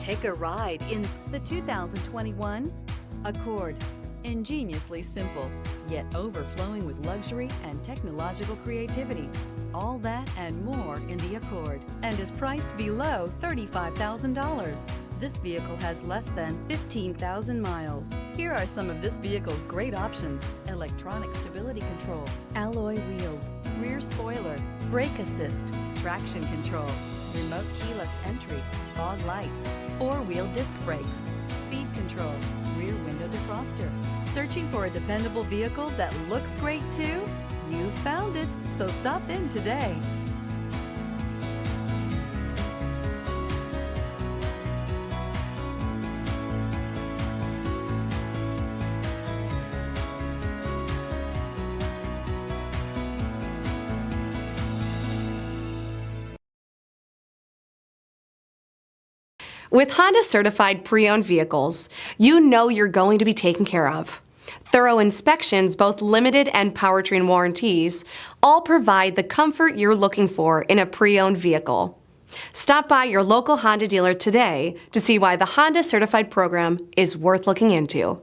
Take a ride in the 2021 Accord. Ingeniously simple, yet overflowing with luxury and technological creativity. All that and more in the Accord, and is priced below $35,000. This vehicle has less than 15,000 miles. Here are some of this vehicle's great options: electronic stability control, alloy wheels, rear spoiler, brake assist, traction control, remote keyless entry, fog lights, four-wheel disc brakes, speed control, rear window defroster. Searching for a dependable vehicle that looks great too? You found it, so stop in today. With Honda Certified Pre-Owned vehicles, you know you're going to be taken care of. Thorough inspections, both limited and powertrain warranties, all provide the comfort you're looking for in a pre-owned vehicle. Stop by your local Honda dealer today to see why the Honda Certified program is worth looking into.